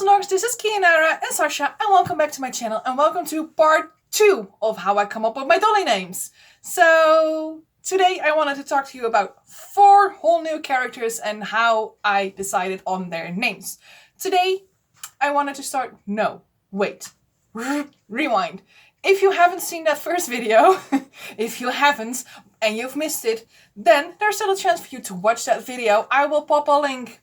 and Dorks, this is Kianara and Sasha, and welcome back to my channel, and welcome to part 2 of how I come up with my dolly names. So, today I wanted to talk to you about 4 whole new characters and how I decided on their names. Today, I wanted to start... No, wait. Rewind. If you haven't seen that first video, if you haven't, and you've missed it, then there's still a chance for you to watch that video. I will pop a link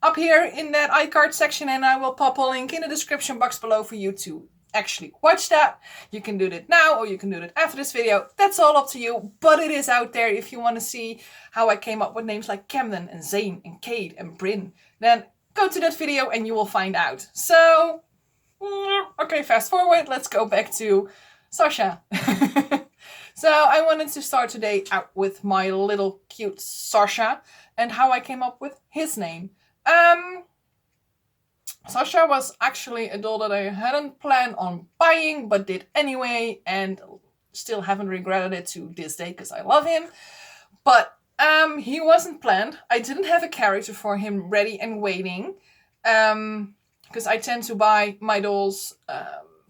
up here in that iCard section, and I will pop a link in the description box below for you to actually watch that. You can do that now or you can do that after this video. That's all up to you, but it is out there if you want to see how I came up with names like Camden and Zane and Kate and Bryn. Then go to that video and you will find out. So, okay, fast forward. Let's go back to Sasha. So I wanted to start today out with my little cute Sasha and how I came up with his name. Sasha was actually a doll that I hadn't planned on buying, but did anyway, and still haven't regretted it to this day because I love him. But he wasn't planned. I didn't have a character for him ready and waiting, because I tend to buy my dolls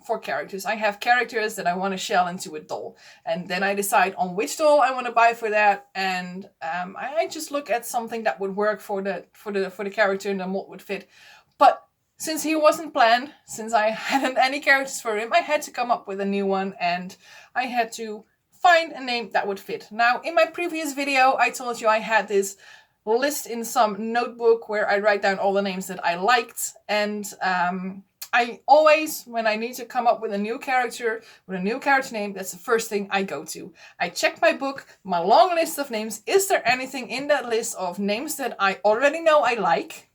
for characters. I have characters that I want to shell into a doll, and then I decide on which doll I want to buy for that, and I just look at something that would work for the character and the mold would fit. But since he wasn't planned, since I hadn't any characters for him, I had to come up with a new one, and I had to find a name that would fit. Now, in my previous video, I told you I had this list in some notebook where I write down all the names that I liked, and I always, when I need to come up with a new character name, that's the first thing I go to. I check my book, my long list of names. Is there anything in that list of names that I already know I like?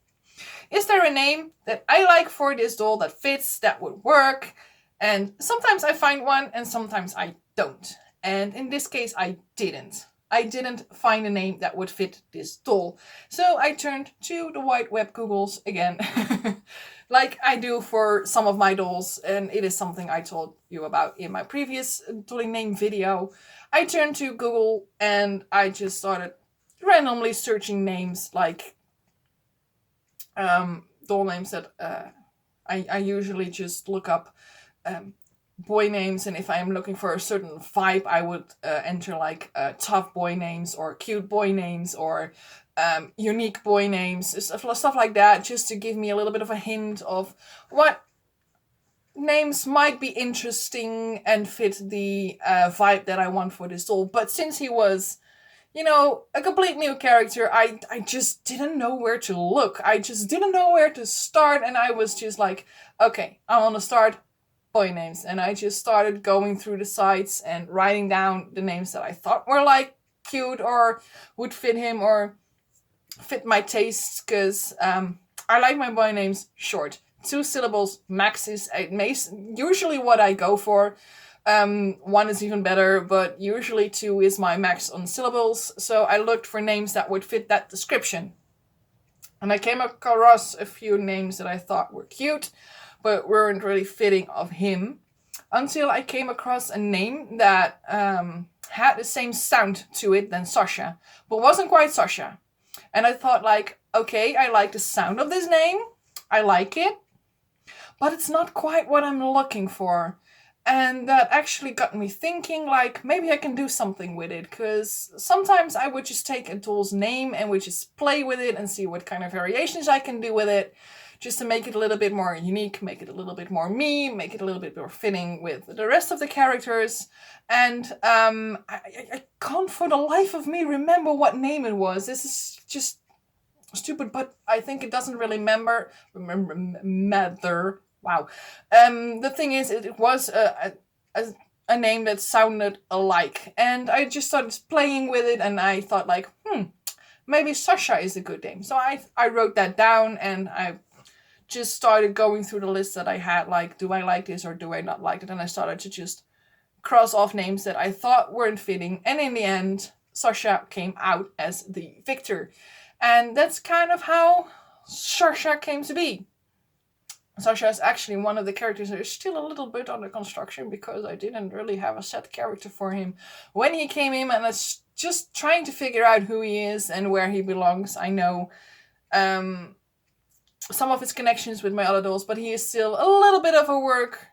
Is there a name that I like for this doll that fits, that would work? And sometimes I find one and sometimes I don't. And in this case, I didn't. I didn't find a name that would fit this doll. So I turned to the wide web Googles again. Like I do for some of my dolls, and it is something I told you about in my previous dolly name video. I turned to Google and I just started randomly searching names, like doll names that I usually just look up boy names, and if I'm looking for a certain vibe, I would enter like tough boy names or cute boy names or unique boy names, stuff like that, just to give me a little bit of a hint of what names might be interesting and fit the vibe that I want for this doll. But since he was, you know, a complete new character, I just didn't know where to look. I just didn't know where to start, and I was just like, okay, I want to start boy names. And I just started going through the sites and writing down the names that I thought were like cute or would fit him or fit my tastes, because I like my boy names short. 2 syllables max is usually what I go for. 1 is even better, but usually 2 is my max on syllables. So I looked for names that would fit that description. And I came across a few names that I thought were cute, but weren't really fitting of him, until I came across a name that had the same sound to it than Sasha, but wasn't quite Sasha. And I thought, like, okay, I like the sound of this name, I like it, but it's not quite what I'm looking for. And that actually got me thinking, like, maybe I can do something with it, because sometimes I would just take a doll's name and would just play with it and see what kind of variations I can do with it, just to make it a little bit more unique, make it a little bit more me, make it a little bit more fitting with the rest of the characters. And I can't for the life of me remember what name it was. This is just stupid, but I think it doesn't really matter. Wow. The thing is, it was a name that sounded alike. And I just started playing with it, and I thought, like, maybe Sasha is a good name. So I wrote that down, and I just started going through the list that I had, like, do I like this or do I not like it? And I started to just cross off names that I thought weren't fitting. And in the end, Sasha came out as the victor. And that's kind of how Sasha came to be. Sasha is actually one of the characters that is still a little bit under construction, because I didn't really have a set character for him when he came in, and it's just trying to figure out who he is and where he belongs. I know some of his connections with my other dolls, but he is still a little bit of a work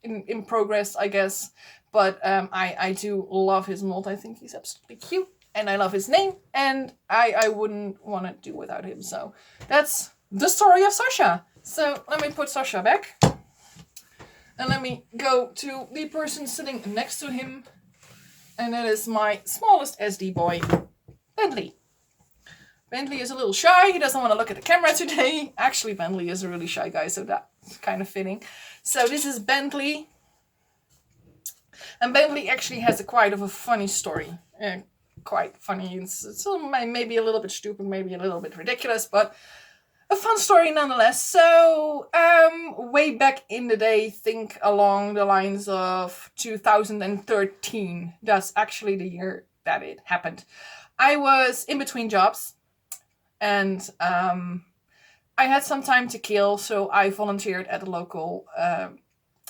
in progress, I guess. But I do love his mold. I think he's absolutely cute, and I love his name, and I wouldn't want to do without him. So that's the story of Sasha. So let me put Sasha back, and let me go to the person sitting next to him, and that is my smallest SD boy, Bentley. Bentley is a little shy. He doesn't want to look at the camera today. Actually, Bentley is a really shy guy, so that's kind of fitting. So this is Bentley. And Bentley actually has quite of a funny story. Quite funny. It's maybe a little bit stupid, maybe a little bit ridiculous, but a fun story nonetheless. So, way back in the day, think along the lines of 2013. That's actually the year that it happened. I was in between jobs. And I had some time to kill, so I volunteered at a local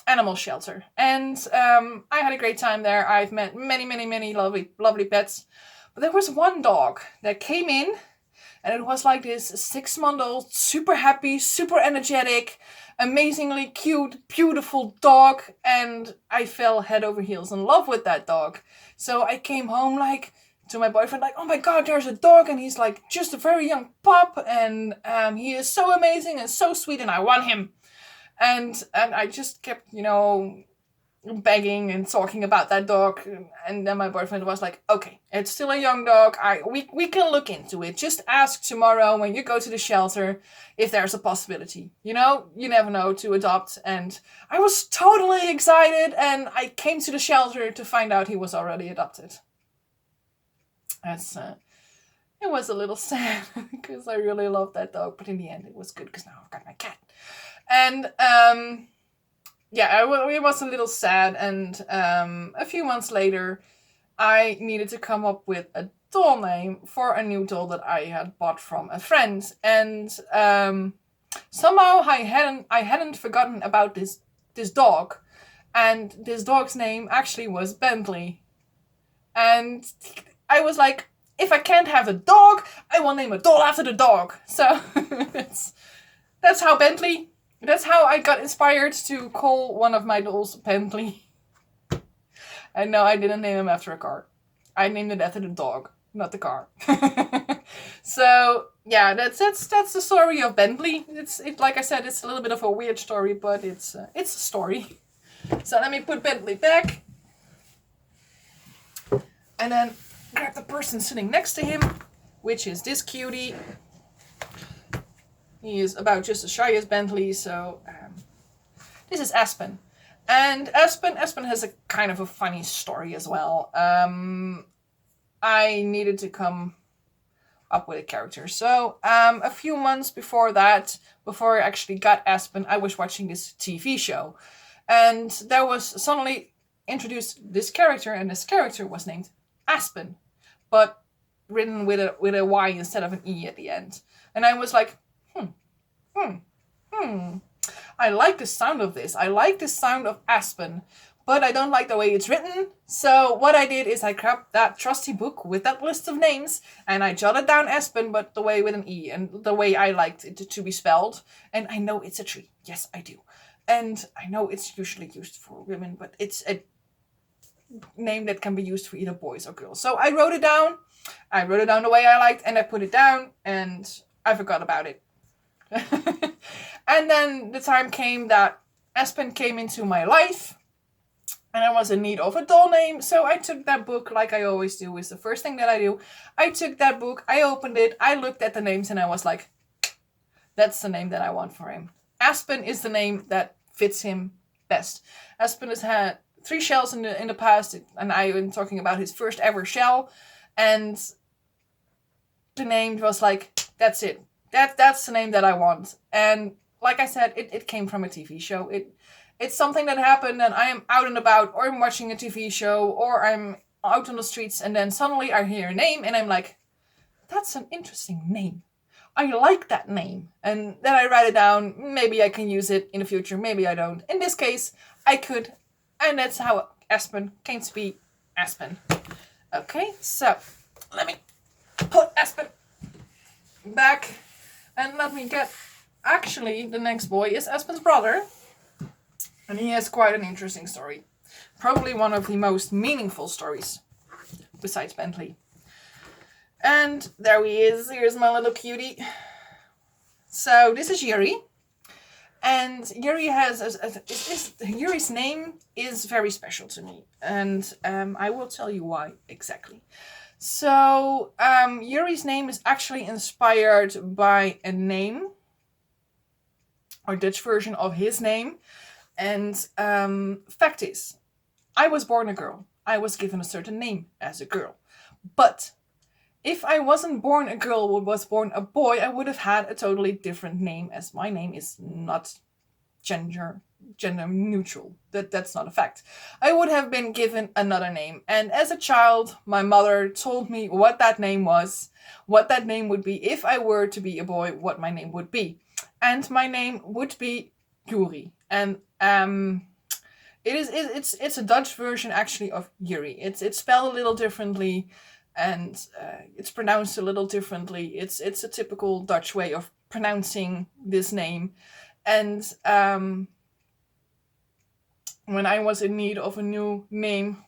animal shelter. And I had a great time there. I've met many lovely pets. But there was one dog that came in, and it was like this 6-month-old, super happy, super energetic, amazingly cute, beautiful dog. And I fell head over heels in love with that dog. So I came home to my boyfriend, oh my god, there's a dog, and he's just a very young pup, and he is so amazing and so sweet, and I want him. And I just kept, begging and talking about that dog, and then my boyfriend was like, okay, it's still a young dog, we can look into it, just ask tomorrow when you go to the shelter if there's a possibility, you never know, to adopt. And I was totally excited, and I came to the shelter to find out he was already adopted. It was a little sad because I really loved that dog, but in the end it was good because now I've got my cat. And it was a little sad, and a few months later I needed to come up with a doll name for a new doll that I had bought from a friend, and somehow I hadn't forgotten about this dog, and this dog's name actually was Bentley. And I was like, if I can't have a dog, I will name a doll after the dog. So that's how Bentley. That's how I got inspired to call one of my dolls Bentley. And no, I didn't name him after a car. I named it after the dog, not the car. So yeah, that's the story of Bentley. It's like I said, it's a little bit of a weird story, but it's a story. So let me put Bentley back. And then grab the person sitting next to him, which is this cutie. He is about just as shy as Bentley, so this is Aspen. And Aspen has a kind of a funny story as well. I needed to come up with a character. So a few months before that, before I actually got Aspen, I was watching this TV show. And there was suddenly introduced this character, and this character was named Aspen, but written with a Y instead of an E at the end. And I was like, I like the sound of this. I like the sound of Aspen, but I don't like the way it's written. So what I did is I grabbed that trusty book with that list of names, and I jotted down Aspen, but the way with an E, and the way I liked it to be spelled. And I know it's a tree. Yes, I do. And I know it's usually used for women, but it's a name that can be used for either boys or girls. So I wrote it down. I wrote it down the way I liked, and I put it down, and I forgot about it. And then the time came that Aspen came into my life, and I was in need of a doll name. So I took that book, like I always do, is the first thing that I do. I took that book, I opened it, I looked at the names, and I was like, that's the name that I want for him. Aspen is the name that fits him best. Aspen has had 3 shells in the past, and I am talking about his first ever shell, and the name was like, that's it. That's the name that I want. And like I said, it came from a TV show. It's something that happened, and I am out and about, or I'm watching a TV show, or I'm out on the streets, and then suddenly I hear a name, and I'm like, that's an interesting name. I like that name. And then I write it down. Maybe I can use it in the future. Maybe I don't. In this case, I could. And that's how Aspen came to be Aspen. Okay, so let me put Aspen back. And let me get... Actually, the next boy is Espen's brother. And he has quite an interesting story. Probably one of the most meaningful stories. Besides Bentley. And there he is. Here's my little cutie. So this is Yuri. And Yuri has... Yuri's name is very special to me. And I will tell you why exactly. So Yuri's name is actually inspired by a name. Or Dutch version of his name. And fact is, I was born a girl. I was given a certain name as a girl. But if I wasn't born a girl but was born a boy, I would have had a totally different name, as my name is not gender neutral. That's not a fact. I would have been given another name. And as a child, my mother told me what that name was, what that name would be if I were to be a boy, what my name would be. And my name would be Yuri. And it's a Dutch version actually of Yuri. It's spelled a little differently, and it's pronounced a little differently. It's a typical Dutch way of pronouncing this name. And when I was in need of a new name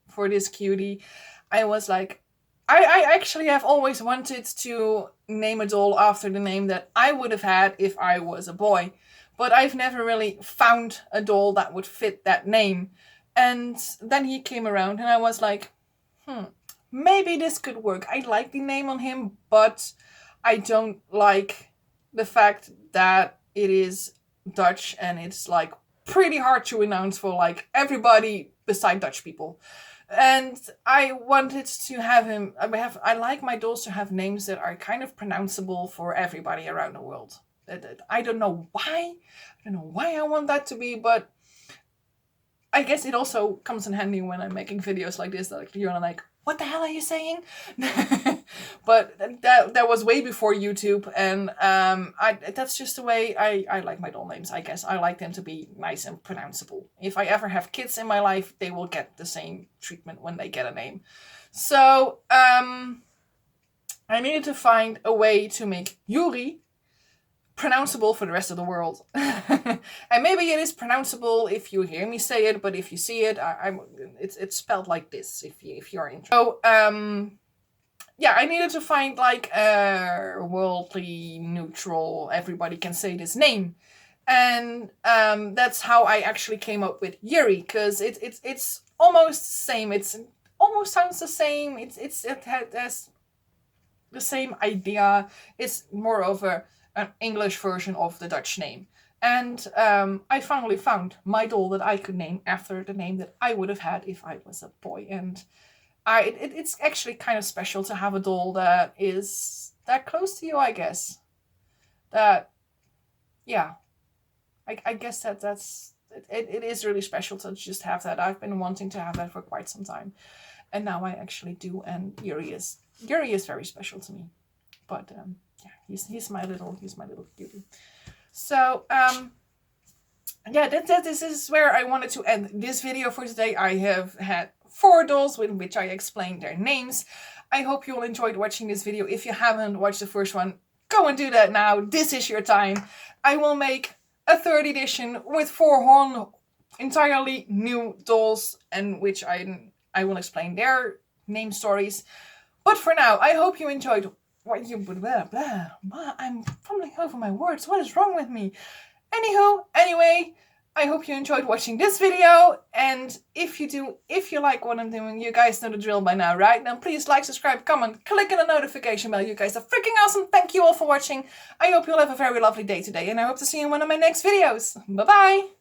for this cutie, I was like, I actually have always wanted to name a doll after the name that I would have had if I was a boy. But I've never really found a doll that would fit that name. And then he came around and I was like, maybe this could work. I like the name on him, but I don't like the fact that it is Dutch and it's like pretty hard to announce for like everybody beside Dutch people. And I wanted to have him, I like my dolls to have names that are kind of pronounceable for everybody around the world. I don't know why. I don't know why I want that to be, but I guess it also comes in handy when I'm making videos like this. That you're like, what the hell are you saying? But that was way before YouTube, and that's just the way I like my doll names, I guess. I like them to be nice and pronounceable. If I ever have kids in my life, they will get the same treatment when they get a name. So I needed to find a way to make Yuri pronounceable for the rest of the world. And maybe it is pronounceable if you hear me say it, but if you see it, it's spelled like this if you're interested. So yeah, I needed to find like a worldly neutral, everybody can say this name. And that's how I actually came up with Yuri, because it's almost the same. It almost sounds the same. It has the same idea. It's more of an English version of the Dutch name. And I finally found my doll that I could name after the name that I would have had if I was a boy. And it's actually kind of special to have a doll that is that close to you, I guess. That, yeah. I guess that's... It is really special to just have that. I've been wanting to have that for quite some time. And now I actually do. And Yuri is very special to me. But yeah, he's my little cutie. So yeah, this is where I wanted to end this video for today. I have had 4 dolls with which I explained their names. I hope you all enjoyed watching this video. If you haven't watched the first one, go and do that now. This is your time. I will make a 3rd edition with 4 entirely new dolls, and which I will explain their name stories. But for now, I hope you enjoyed. I'm fumbling over my words. What is wrong with me? Anyway, I hope you enjoyed watching this video. And if you do, if you like what I'm doing, you guys know the drill by now, right? Then please like, subscribe, comment, click on the notification bell. You guys are freaking awesome. Thank you all for watching. I hope you'll have a very lovely day today. And I hope to see you in one of my next videos. Bye-bye.